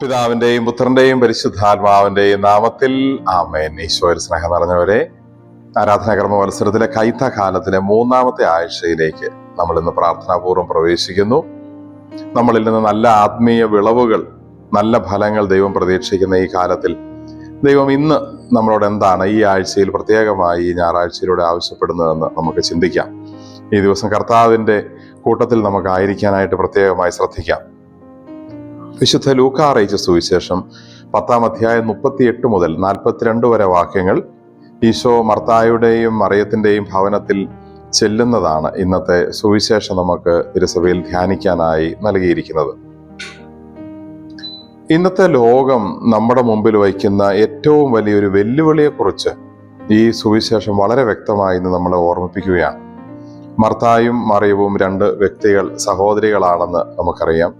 പിതാവിന്റെയും പുത്രന്റെയും പരിശുദ്ധാത്മാവിന്റെയും നാമത്തിൽ ആമേൻ. ഈശോയിൽ സ്നേഹം നിറഞ്ഞവരെ, ആരാധനാകർമ്മ മത്സരത്തിലെ കൈത്ത കാലത്തിലെ 3-ാമത്തെ ആഴ്ചയിലേക്ക് നമ്മൾ ഇന്ന് പ്രാർത്ഥനാപൂർവ്വം പ്രവേശിക്കുന്നു. നമ്മളിൽ നിന്ന് നല്ല ആത്മീയ വിളവുകൾ, നല്ല ഫലങ്ങൾ ദൈവം പ്രതീക്ഷിക്കുന്ന ഈ കാലത്തിൽ ദൈവം ഇന്ന് നമ്മളോട് എന്താണ് ഈ ആഴ്ചയിൽ പ്രത്യേകമായി ഈ ഞായറാഴ്ചയിലൂടെ ആവശ്യപ്പെടുന്നതെന്ന് നമുക്ക് ചിന്തിക്കാം. ഈ ദിവസം കർത്താവിന്റെ കൂട്ടത്തിൽ നമുക്കായിരിക്കാനായിട്ട് പ്രത്യേകമായി ശ്രദ്ധിക്കാം. വിശുദ്ധ ലൂക്കാ അറിയിച്ച സുവിശേഷം 10-ാം അധ്യായം 38 മുതൽ 42 വരെ വാക്യങ്ങൾ ഈശോ മർത്തായുടെയും മറിയത്തിന്റെയും ഭവനത്തിൽ ചെല്ലുന്നതാണ് ഇന്നത്തെ സുവിശേഷം നമുക്ക് തിരുസഭയിൽ ധ്യാനിക്കാനായി നൽകിയിരിക്കുന്നത്. ഇന്നത്തെ ലോകം നമ്മുടെ മുമ്പിൽ വയ്ക്കുന്ന ഏറ്റവും വലിയൊരു വെല്ലുവിളിയെക്കുറിച്ച് ഈ സുവിശേഷം വളരെ വ്യക്തമായി ഇന്ന് നമ്മളെ ഓർമ്മിപ്പിക്കുകയാണ്. മർത്തായും മറിയവും 2 വ്യക്തികൾ, സഹോദരികളാണെന്ന് നമുക്കറിയാം.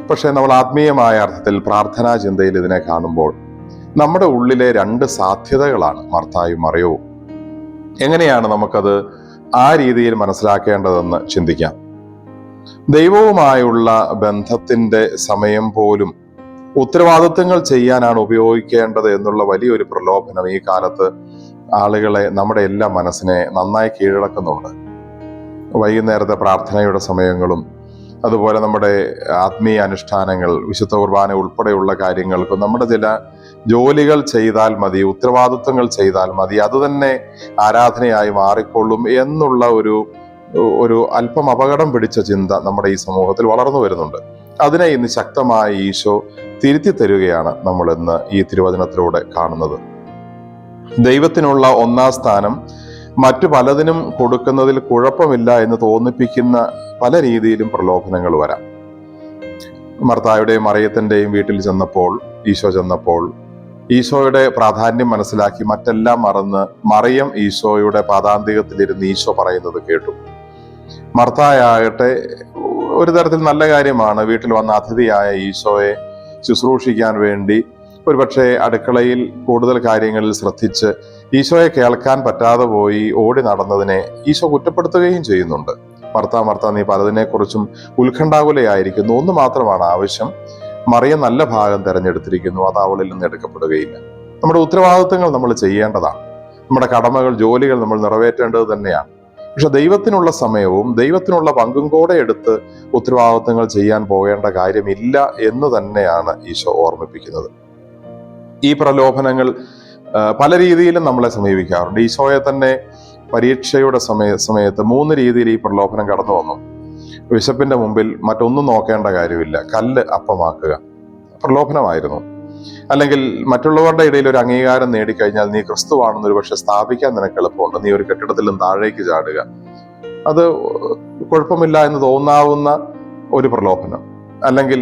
പക്ഷെ നമ്മൾ ആത്മീയമായ അർത്ഥത്തിൽ പ്രാർത്ഥനാ ചിന്തയിൽ ഇതിനെ കാണുമ്പോൾ നമ്മുടെ ഉള്ളിലെ 2 സാധ്യതകളാണ് മർത്തായും മറിയവും. എങ്ങനെയാണ് നമുക്കത് ആ രീതിയിൽ മനസ്സിലാക്കേണ്ടതെന്ന് ചിന്തിക്കാം. ദൈവവുമായുള്ള ബന്ധത്തിന്റെ സമയം പോലും ഉത്തരവാദിത്വങ്ങൾ ചെയ്യാനാണ് ഉപയോഗിക്കേണ്ടത് എന്നുള്ള വലിയൊരു പ്രലോഭനം ഈ കാലത്ത് ആളുകളെ, നമ്മുടെ എല്ലാ മനസ്സിനെ നന്നായി കീഴടക്കുന്നുണ്ട്. വൈകുന്നേരത്തെ പ്രാർത്ഥനയുടെ സമയങ്ങളും അതുപോലെ നമ്മുടെ ആത്മീയ അനുഷ്ഠാനങ്ങൾ, വിശുദ്ധ കുർബാന ഉൾപ്പെടെയുള്ള കാര്യങ്ങൾക്കും നമ്മുടെ ചില ജോലികൾ ചെയ്താൽ മതി, ഉത്തരവാദിത്വങ്ങൾ ചെയ്താൽ മതി, അത് തന്നെ ആരാധനയായി മാറിക്കൊള്ളും എന്നുള്ള ഒരു അല്പം അപകടം പിടിച്ച ചിന്ത നമ്മുടെ ഈ സമൂഹത്തിൽ വളർന്നു വരുന്നുണ്ട്. അതിനെ ഇന്ന് ശക്തമായി ഈശോ തിരുത്തി തരികയാണ് നമ്മൾ ഇന്ന് ഈ തിരുവചനത്തിലൂടെ കാണുന്നത്. ദൈവത്തിനുള്ള 1-ാം സ്ഥാനം മറ്റു പലതിനും കൊടുക്കുന്നതിൽ കുഴപ്പമില്ല എന്ന് തോന്നിപ്പിക്കുന്ന പല രീതിയിലും പ്രലോഭനങ്ങൾ വരാം. മർത്തായുടെയും മറിയത്തിന്റെയും വീട്ടിൽ ഈശോ ചെന്നപ്പോൾ ഈശോയുടെ പ്രാധാന്യം മനസ്സിലാക്കി മറ്റെല്ലാം മറന്ന് മറിയം ഈശോയുടെ പാദാന്തികത്തിലിരുന്ന് ഈശോ പറയുന്നത് കേട്ടു. മർത്തായാകട്ടെ ഒരു തരത്തിൽ നല്ല കാര്യമാണ്, വീട്ടിൽ വന്ന അതിഥിയായ ഈശോയെ ശുശ്രൂഷിക്കാൻ വേണ്ടി ഒരുപക്ഷെ അടുക്കളയിൽ കൂടുതൽ കാര്യങ്ങളിൽ ശ്രദ്ധിച്ച് ഈശോയെ കേൾക്കാൻ പറ്റാതെ പോയി ഓടി നടന്നതിനെ ഈശോ കുറ്റപ്പെടുത്തുകയും ചെയ്യുന്നുണ്ട്. മർത്ത, നീ പലതിനെക്കുറിച്ചും ഉത്കണ്ഠാകുലയായിരിക്കുന്നു, ഒന്ന് മാത്രമാണ് ആവശ്യം, മറിയം നല്ല ഭാഗം തിരഞ്ഞെടുത്തിരിക്കുന്നു, അത് അവളിൽ നിന്ന് എടുക്കപ്പെടുകയില്ല. നമ്മുടെ ഉത്തരവാദിത്വങ്ങൾ നമ്മൾ ചെയ്യേണ്ടതാണ്, നമ്മുടെ കടമകൾ, ജോലികൾ നമ്മൾ നിറവേറ്റേണ്ടത് തന്നെയാണ്. പക്ഷെ ദൈവത്തിനുള്ള സമയവും ദൈവത്തിനുള്ള പങ്കും കൂടെ എടുത്ത് ഉത്തരവാദിത്വങ്ങൾ ചെയ്യാൻ പോകേണ്ട കാര്യമില്ല എന്ന് തന്നെയാണ് ഈശോ ഓർമ്മിപ്പിക്കുന്നത്. ഈ പ്രലോഭനങ്ങൾ പല രീതിയിലും നമ്മളെ സമീപിക്കാറുണ്ട്. ഈശോയെ തന്നെ പരീക്ഷയുടെ സമയത്ത് 3 രീതിയിൽ ഈ പ്രലോഭനം കടന്നു വന്നു. വിശപ്പിന്റെ മുമ്പിൽ മറ്റൊന്നും നോക്കേണ്ട കാര്യമില്ല, കല്ല് അപ്പമാക്കുക, പ്രലോഭനമായിരുന്നു. അല്ലെങ്കിൽ മറ്റുള്ളവരുടെ ഇടയിൽ ഒരു അംഗീകാരം നേടിക്കഴിഞ്ഞാൽ നീ ക്രിസ്തുവാണെന്ന് ഒരു പക്ഷെ സ്ഥാപിക്കാൻ നിനക്ക് എളുപ്പമുണ്ട്, നീ ഒരു കെട്ടിടത്തിലും താഴേക്ക് ചാടുക, അത് കുഴപ്പമില്ല എന്ന് തോന്നാവുന്ന ഒരു പ്രലോഭനം. അല്ലെങ്കിൽ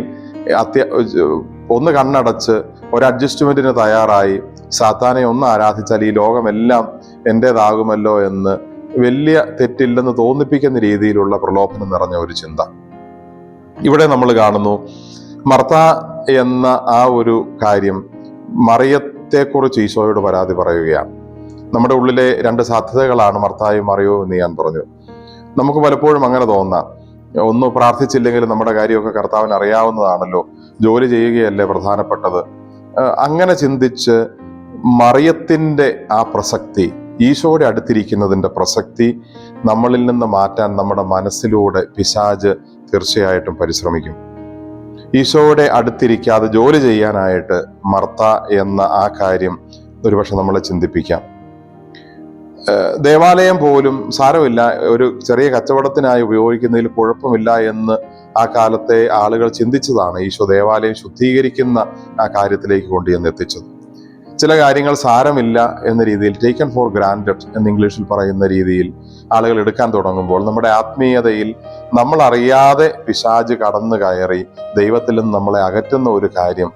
ഒന്ന് കണ്ണടച്ച് ഒരു അഡ്ജസ്റ്റ്മെന്റിന് തയ്യാറായി സാത്താനെ ഒന്ന് ആരാധിച്ചാൽ ഈ ലോകമെല്ലാം എന്റേതാകുമല്ലോ എന്ന് വലിയ തെറ്റില്ലെന്ന് തോന്നിപ്പിക്കുന്ന രീതിയിലുള്ള പ്രലോഭനം നിറഞ്ഞ ഒരു ചിന്ത. ഇവിടെ നമ്മൾ കാണുന്നു, മർത്ത എന്ന ആ ഒരു കാര്യം മറിയത്തെക്കുറിച്ച് ഈശോയോട് പരാതി പറയുകയാണ്. നമ്മുടെ ഉള്ളിലെ 2 സാധ്യതകളാണ് മർത്തായും മറിയവും എന്ന് ഞാൻ പറഞ്ഞു. നമുക്ക് പലപ്പോഴും അങ്ങനെ തോന്നാം, ഒന്ന് പ്രാർത്ഥിച്ചില്ലെങ്കിലും നമ്മുടെ കാര്യമൊക്കെ കർത്താവിന് അറിയാവുന്നതാണല്ലോ, ജോലി ചെയ്യുകയല്ലേ പ്രധാനപ്പെട്ടത്. അങ്ങനെ ചിന്തിച്ച് മറിയത്തിന്റെ ആ പ്രസക്തി, ഈശോയുടെ അടുത്തിരിക്കുന്നതിന്റെ പ്രസക്തി നമ്മളിൽ നിന്ന് മാറ്റാൻ നമ്മുടെ മനസ്സിലൂടെ പിശാച് തീർച്ചയായിട്ടും പരിശ്രമിക്കും. ഈശോയുടെ അടുത്തിരിക്കാതെ ജോലി ചെയ്യാനായിട്ട് മർത്ത എന്ന ആ കാര്യം ഒരുപക്ഷെ നമ്മളെ ചിന്തിപ്പിക്കാം. ദേവാലയം പോലും സാരമില്ല, ഒരു ചെറിയ കച്ചവടത്തിനായി ഉപയോഗിക്കുന്നതിൽ കുഴപ്പമില്ല എന്ന് ആ കാലത്തെ ആളുകൾ ചിന്തിച്ചതാണ് ഈശോ ദേവാലയം ശുദ്ധീകരിക്കുന്ന ആ കാര്യത്തിലേക്ക് കൊണ്ടുചെന്ന് എത്തിച്ചത്. ചില കാര്യങ്ങൾ സാരമില്ല എന്ന രീതിയിൽ, ടേക്കൺ ഫോർ ഗ്രാൻഡഡ് എന്ന് ഇംഗ്ലീഷിൽ പറയുന്ന രീതിയിൽ ആളുകൾ എടുക്കാൻ തുടങ്ങുമ്പോൾ നമ്മുടെ ആത്മീയതയിൽ നമ്മൾ അറിയാതെ പിശാച് കടന്നു കയറി ദൈവത്തിൽ നിന്ന് നമ്മളെ അകറ്റുന്ന ഒരു കാര്യം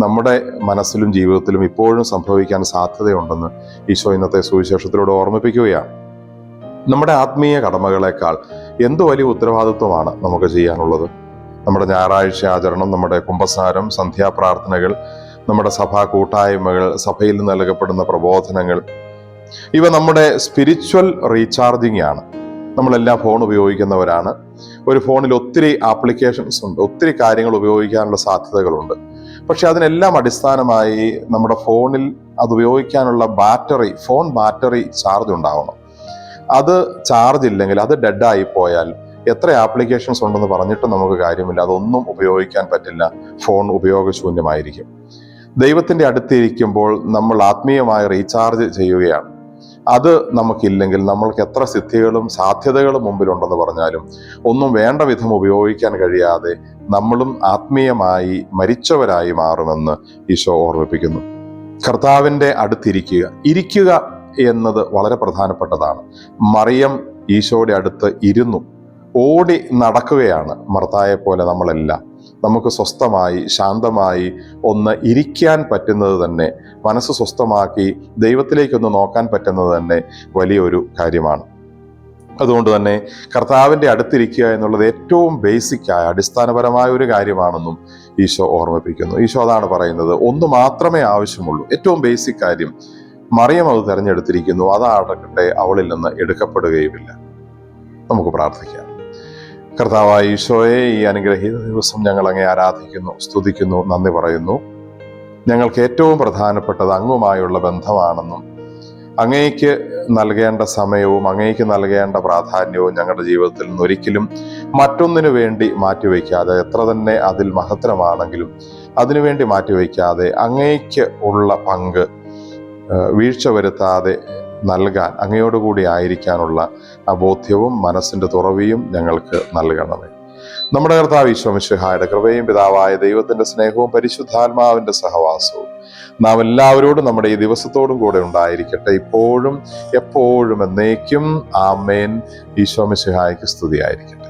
നമ്മുടെ മനസ്സിലും ജീവിതത്തിലും ഇപ്പോഴും സംഭവിക്കാൻ സാധ്യതയുണ്ടെന്ന് ഈശോ ഇന്നത്തെ സുവിശേഷത്തിലൂടെ ഓർമ്മിപ്പിക്കുകയാണ്. നമ്മുടെ ആത്മീയ കടമകളെക്കാൾ എന്ത് വലിയ ഉത്തരവാദിത്വമാണ് നമുക്ക് ചെയ്യാനുള്ളത്. നമ്മുടെ ഞായറാഴ്ച ആചരണം, നമ്മുടെ കുമ്പസാരം, സന്ധ്യാപ്രാർത്ഥനകൾ, നമ്മുടെ സഭാ കൂട്ടായ്മകൾ, സഭയിൽ നിന്ന് നൽകപ്പെടുന്ന പ്രബോധനങ്ങൾ, ഇവ നമ്മുടെ സ്പിരിച്വൽ റീചാർജിങ് ആണ്. നമ്മളെല്ലാം ഫോൺ ഉപയോഗിക്കുന്നവരാണ്. ഒരു ഫോണിൽ ഒത്തിരി ആപ്ലിക്കേഷൻസ് ഉണ്ട്, ഒത്തിരി കാര്യങ്ങൾ ഉപയോഗിക്കാനുള്ള സാധ്യതകളുണ്ട്. പക്ഷെ അതിനെല്ലാം അടിസ്ഥാനമായി നമ്മുടെ ഫോണിൽ അത് ഉപയോഗിക്കാനുള്ള ഫോൺ ബാറ്ററി ചാർജ് ഉണ്ടാവണം. അത് ചാർജ് ഇല്ലെങ്കിൽ, അത് ഡെഡായി പോയാൽ എത്ര ആപ്ലിക്കേഷൻസ് ഉണ്ടെന്ന് പറഞ്ഞിട്ട് നമുക്ക് കാര്യമില്ല, അതൊന്നും ഉപയോഗിക്കാൻ പറ്റില്ല, ഫോൺ ഉപയോഗശൂന്യമായിരിക്കും. ദൈവത്തിന്റെ അടുത്തിരിക്കുമ്പോൾ നമ്മൾ ആത്മീയമായി റീചാർജ് ചെയ്യുകയാണ്. അത് നമുക്കില്ലെങ്കിൽ നമ്മൾക്ക് എത്ര സിദ്ധികളും സാധ്യതകളും മുമ്പിലുണ്ടെന്ന് പറഞ്ഞാലും ഒന്നും വേണ്ട വിധം ഉപയോഗിക്കാൻ കഴിയാതെ നമ്മളും ആത്മീയമായി മരിച്ചവരായി മാറുമെന്ന് ഈശോ ഓർമ്മിപ്പിക്കുന്നു. കർത്താവിന്റെ ഇരിക്കുക എന്നത് വളരെ പ്രധാനപ്പെട്ടതാണ്. മറിയം ഈശോയുടെ അടുത്ത് ഇരുന്നു. ഓടി നടക്കുകയാണ് മർത്തായെ പോലെ നമ്മളെല്ലാം. നമുക്ക് സ്വസ്ഥമായി ശാന്തമായി ഒന്ന് ഇരിക്കാൻ പറ്റുന്നത് തന്നെ, മനസ്സ് സ്വസ്ഥമാക്കി ദൈവത്തിലേക്കൊന്ന് നോക്കാൻ പറ്റുന്നത് തന്നെ വലിയൊരു കാര്യമാണ്. അതുകൊണ്ട് തന്നെ കർത്താവിന്റെ അടുത്തിരിക്കുക എന്നുള്ളത് ഏറ്റവും ബേസിക്കായ അടിസ്ഥാനപരമായ ഒരു കാര്യമാണെന്നും ഈശോ ഓർമ്മിപ്പിക്കുന്നു. ഈശോ അതാണ് പറയുന്നത്, ഒന്ന് മാത്രമേ ആവശ്യമുള്ളൂ, ഏറ്റവും ബേസിക് കാര്യം. മറിയം അത് തിരഞ്ഞെടുത്തിരിക്കുന്നു, അതാകട്ടെ അവളിൽ നിന്ന് എടുക്കപ്പെടുകയുമില്ല. നമുക്ക് പ്രാർത്ഥിക്കാം. കർത്താവായ ഈശോയെ, ഈ അനുഗ്രഹീത ദിവസം ഞങ്ങൾ അങ്ങേ ആരാധിക്കുന്നു, സ്തുതിക്കുന്നു, നന്ദി പറയുന്നു. ഞങ്ങൾക്ക് ഏറ്റവും പ്രധാനപ്പെട്ടത് അങ്ങുമായുള്ള ബന്ധമാണെന്നും അങ്ങേക്ക് നൽകേണ്ട സമയവും അങ്ങേക്ക് നൽകേണ്ട പ്രാധാന്യവും ഞങ്ങളുടെ ജീവിതത്തിൽ നിന്ന് ഒരിക്കലും മറ്റൊന്നിനു വേണ്ടി മാറ്റിവെക്കാതെ, എത്ര തന്നെ അതിൽ മഹത്തരമാണെങ്കിലും അതിനുവേണ്ടി മാറ്റിവെക്കാതെ അങ്ങേക്ക് ഉള്ള പങ്ക് വീഴ്ച വരുത്താതെ നൽകാൻ, അങ്ങയോടുകൂടി ആയിരിക്കാനുള്ള ബോധ്യവും മനസ്സിന്റെ തുറവിയും ഞങ്ങൾക്ക് നൽകണമേ. നമ്മുടെ കർത്താവ് ഈശോ മിശിഹായുടെ കൃപയും പിതാവായ ദൈവത്തിന്റെ സ്നേഹവും പരിശുദ്ധാത്മാവിന്റെ സഹവാസവും നാം എല്ലാവരോടും നമ്മുടെ ഈ ദിവസത്തോടും കൂടെ ഉണ്ടായിരിക്കട്ടെ, ഇപ്പോഴും എപ്പോഴും എന്നേക്കും. ആമേൻ. ഈശോ മിശിഹായ്ക്ക് സ്തുതിയായിരിക്കട്ടെ.